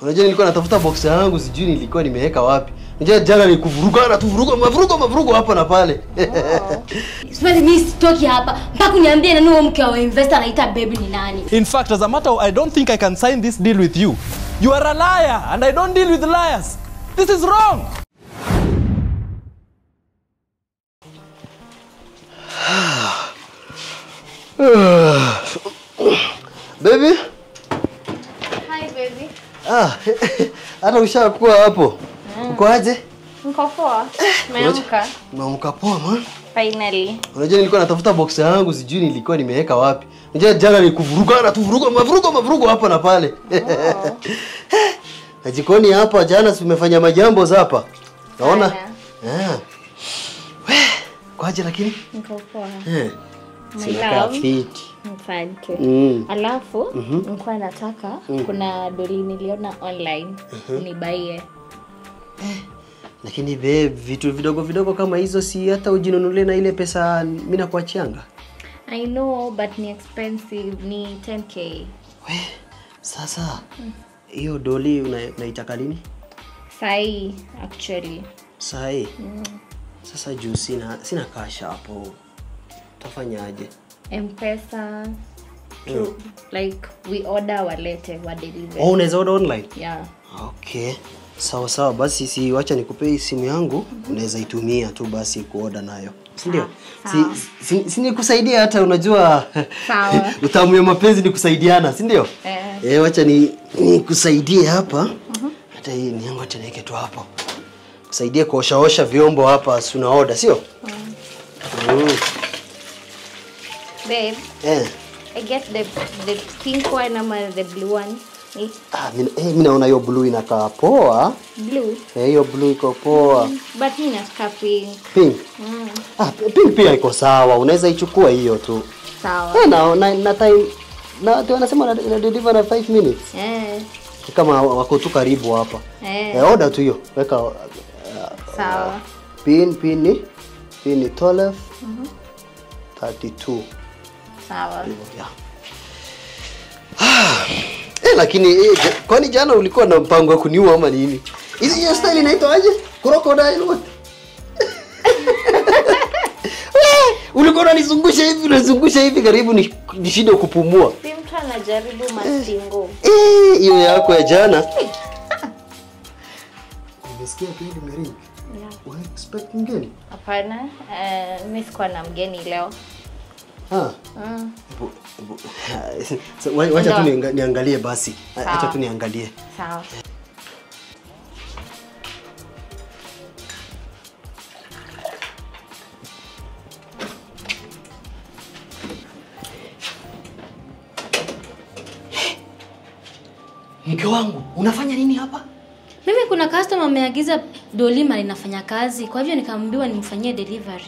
Unajua nilikuwa natafuta box yangu sijui nilikuwa nimeweka wapi. Unajua jana nilikuvuruga mavurugo hapa na pale. Sasa mimi sitoki hapa mpaka uniambie nani huyo mke wa investor anaita baby ni nani. In fact, as a matter of, I don't think I can sign this deal with you. You are a liar and I don't deal with liars. This is wrong. Baby? Hi baby. Hata ushakuwa hapo. Uko aje? Niko poa. Umeamka? Umeamka poa man. Finally. Unajua nilikuwa natafuta box yangu sijui nilikuwa nimeweka wapi. Unajua jana nilikuvuruga mavurugo hapa na pale. Na jikoni hapa jana umefanya majambo hapa. Naona? Kwaje lakini? Niko poa. Sina fit. Asante. Alafu nilikuwa nataka kuna doli niliona online nibaie. Lakini babe, vitu vidogo kama hizo si hata ujinunulie na ile pesa mimi nakuachianga. I know but ni expensive, ni 10k. Sasa hiyo doli unaitaka lini? Sai actually. Sai. Sasa juu sina cash hapo. Tafanyaje? M-Pesa. Like we order walete wa deliver. Oh, unaweza order online? Yeah. Okay. Sawa basi si wacha nikupe simu yangu, unaweza itumia tu basi kuorder nayo. Si ndio? Si nikusaidia hata unajua. Sawa. Utamu ya mapenzi ni kusaidiana, si ndio? Wacha nikusaidie hapa. Hata hii ni yangu acha niweke tu hapo. Kusaidie kuosha vyombo hapa, si una order, sio? Babe. I get the pink one or the blue one. Mimi naona hiyo blue inakaa poa. Blue? Hiyo blue iko poa. But mimi nataka pink. Pink? Pink pia iko sawa. Unaweza ichukua hiyo tu. Sawa. Na time na wanasema na deliver na 5 minutes. Kama wako tu karibu hapa. Order tu hiyo. Weka sawa. Pin ni 12. 32. Sawa. Lakini kwani jana ulikuwa na mpango wa kuniua ama nini? Hiyo style inaitwa aje? Crocodile what? Ulikuwa unanizungusha hivi karibu nishinde kupumua. Mtu anajaribu mastingo. Hiyo yako ya jana. Umesikia pili ngari? Una expect mgeni? Hapana, mimi sikuwa na mgeni leo. Wacha tu niangalie basi. Acha tu niangalie. Sawa. Mke wangu, unafanya nini hapa? Mimi kuna customer ameagiza dolima linafanya kazi. Kwa hivyo nikamwambiwa nimfanyie delivery.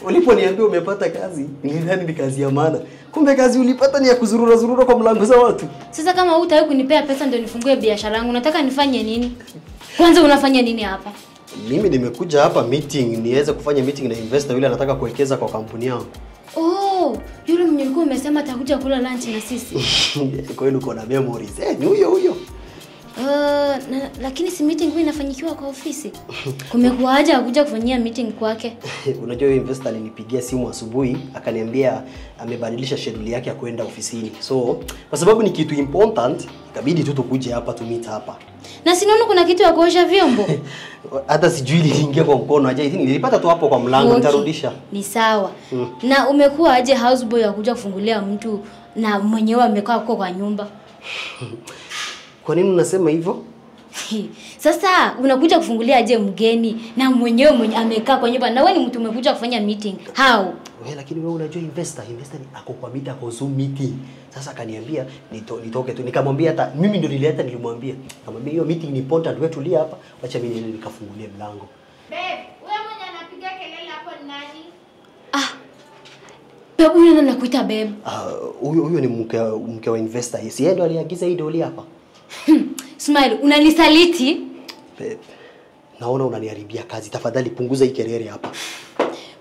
Uliponiambia umepata kazi, nilidhani ni kazi ya maana. Kumbe kazi ulipata ni ya kuzurura kwa mlango za watu. Sasa kama hutaki kunipea pesa ndio nifungue biashara yangu, unataka nifanye nini? Kwanza unafanya nini hapa? Mimi nimekuja hapa meeting, niweze kufanya meeting na investor yule anataka kuwekeza kwa kampuni yangu. Yule mwenye ulikuwa umesema atakuja kula lunch na sisi. Kwa hiyo uko na memories. Ni huyo. Lakini si meeting hii inafanyikiwa kwa ofisi. Kumekuaje akuja kufanyia meeting kwake? Unajua yule investor alinipigia simu asubuhi akaniambia amebadilisha schedule yake ya kwenda ofisini. So, kwa sababu ni kitu important, ikabidi tu tukuje hapa tu meet hapa. Na sinaona kuna kitu ya kuosha vyombo. Hata sijui iliingia kwa mkono aje. Nilipata tu hapo kwa mlango nitarudisha. Ni sawa. Na umekuwa aje houseboy akuja kufungulia mtu na mwenyewe amekaa kwa nyumba? Kwa nini unasema hivyo? Sasa unakuja kufungulia aje mgeni na mwenyewe amekaa kwa nyumba na wewe ni mtu umekuja kufanya meeting. How? Lakini wewe unajua investor ni ako kwa meeting, ako Zoom meeting. Sasa akaniambia nitoke tu. Nikamwambia hata mimi ndio nilimwambia. Nikamwambia hiyo meeting ni important, wewe tulia hapa. Acha mimi niende nikafungulie mlango. Babe, wewe mwenye anapiga kelele hapo ni nani? Babe, wewe unakuita babe. Huyo ni mke wa investor. Yeye ndio aliagiza hii doli hapa. Smile, unanisaliti? Babe, naona unaniharibia kazi. Tafadhali punguza hii kelele hapa.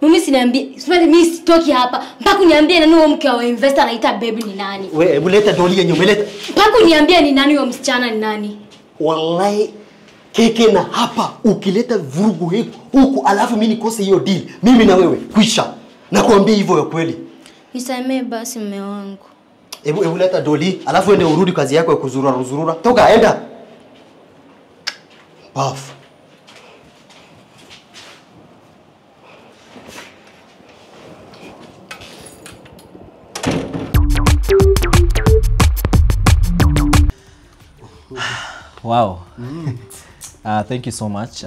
Mimi siniambie, swali mimi sitoki hapa. Mpaka uniambie nani huyo mke wa investor anaita baby ni nani? Wewe hebu leta doli yenyewe, umeleta. Mpaka uniambie ni nani huyo msichana ni nani? Wallahi keke na hapa ukileta vurugu huku alafu mimi nikose hiyo deal. Mimi na wewe kwisha. Nakuambia hivyo ya kweli. Nisamee basi mume wangu. Hebu leta doli alafu ende urudi kazi yako ya kuzurura. Toka enda. Paf. Wow. Thank you so much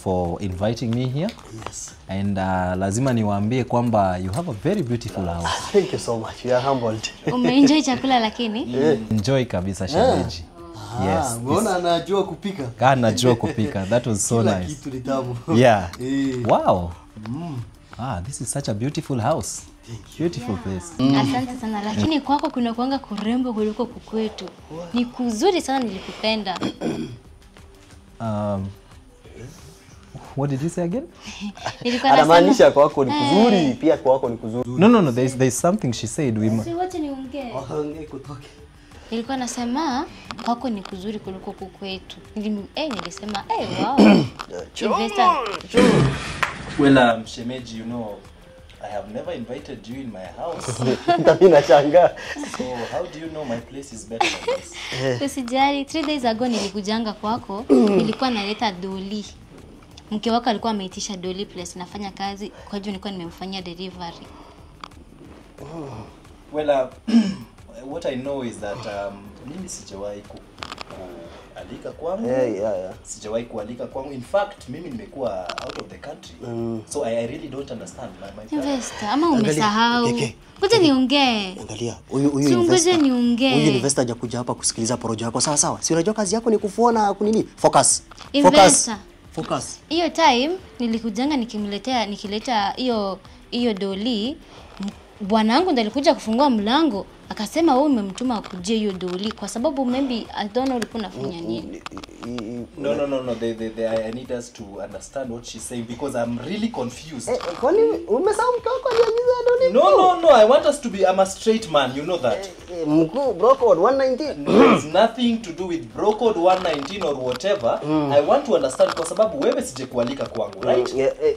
for inviting me here. Yes. And lazima niwaambie kwamba you have a very beautiful house. Thank you so much. You are humbled. Umeenjoy chakula lakini? Enjoy kabisa shemeji. Yes. Mbona anajua kupika? Najua kupika. That was so nice. Kitu ni tamu. Yeah. Wow. This is such a beautiful house. Beautiful place. Asante sana lakini kwako kuna kuanga kurembo kuliko kukwetu. Ni kuzuri sana nilikupenda. What did you say again? Anamaanisha kwako ni kuzuri, pia kwako ni kuzuri. No. There's something she said. Si wote niongee. Waongee kutoke. Nilikuwa nasema kwako ni kuzuri kuliko kukwetu. Nilisema wow. Investor. Well, shemeji, you know, I have never invited you in my house. Mimi nashangaa. So how do you know my place is better than this? Usijali, 3 days ago nilikujanga kwako, nilikuwa naleta doli. Mke wako alikuwa ameitisha doli place nafanya kazi, kwa hivyo nilikuwa nimemfanyia delivery. Well, what I know is that mimi sijawahi kualika kwangu. Yeah. Sijawahi kualika kwangu. In fact, mimi nimekuwa out of the country. So I really don't understand my plan. Investor, ama umesahau? Ngoja niongee. Angalia, huyu investor. Huyu investor hajakuja hapa kusikiliza porojo yako sawa sawa. Si unajua kazi yako ni kufuana kunini? Focus. Focus. Hiyo time nilikujanga nikileta hiyo doli. Bwana wangu ndo alikuja kufungua mlango akasema wewe umemtuma akujie hiyo doli kwa sababu maybe I don't know ulikuwa unafanya nini. No. I need us to understand what she's saying because I'm really confused. Kwani umesahau mke wako aliagiza doli? No. I want us to be. I'm a straight man, you know that. Mkuu bro code 119. There's nothing to do with bro code 119 or whatever. I want to understand kwa sababu wewe sije kualika kwangu, right?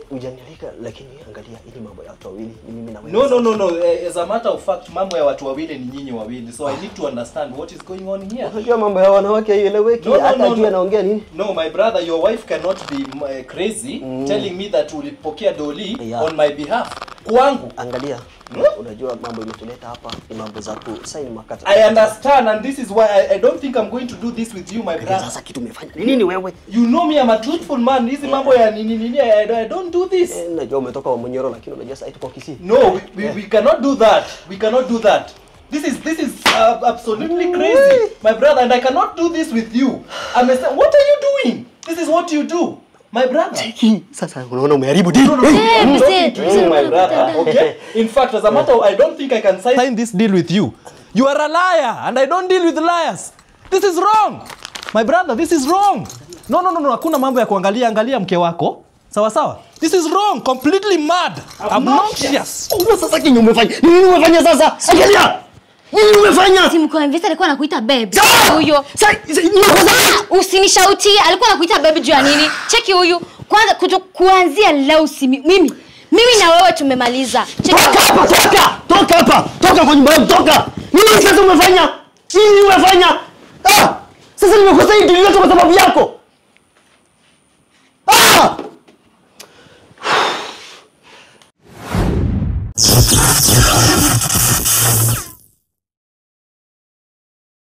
Hujanialika lakini angalia ili mambo ya watu wawili ni mimi na wewe. No. As a matter of fact, mambo ya watu wawili ni nyinyi wawili. So I need to understand what is going on here. Unajua mambo ya wanawake haieleweki hata juu anaongea nini? No, my brother, your wife cannot be crazy telling me that ulipokea doli on my behalf. Kwangu. Angalia. Unajua mambo imetuleta hapa ni mambo za kusign makata. I understand and this is why I don't think I'm going to do this with you, my brother. Sasa kitu umefanya. Nini wewe? You know me, I'm a truthful man. Hizi mambo ya nini I don't do this. Najua umetoka wa Munyoro lakini unajua sasa tuko Kisii. No, we cannot do that. We cannot do that. This is absolutely crazy, my brother, and I cannot do this with you. What are you doing? This is what you do, my brother. Sasa unaona umeharibu deal. My brother, okay? In fact, as a matter, I don't think I can sign this deal with you. You are a liar, and I don't deal with liars. This is wrong, my brother. This is wrong. No. Hakuna mambo ya kuangalia mke wako. Sawa. This is wrong, completely mad, obnoxious. Sasa kinyo umefanya. Nini umefanya sasa? Angalia. Nini umefanya? Si mko investor alikuwa anakuita baby. Huyo. Usinishautie, alikuwa anakuita baby juu ya nini? Cheki huyu. Kwanza kuanzia leo mimi na wewe tumemaliza. Cheki hapa, toka hapa. Toka kwa nyumba yangu, toka. Nini sasa umefanya? Nini umefanya? Sasa nimekosa hii deal yote kwa sababu yako. Ah!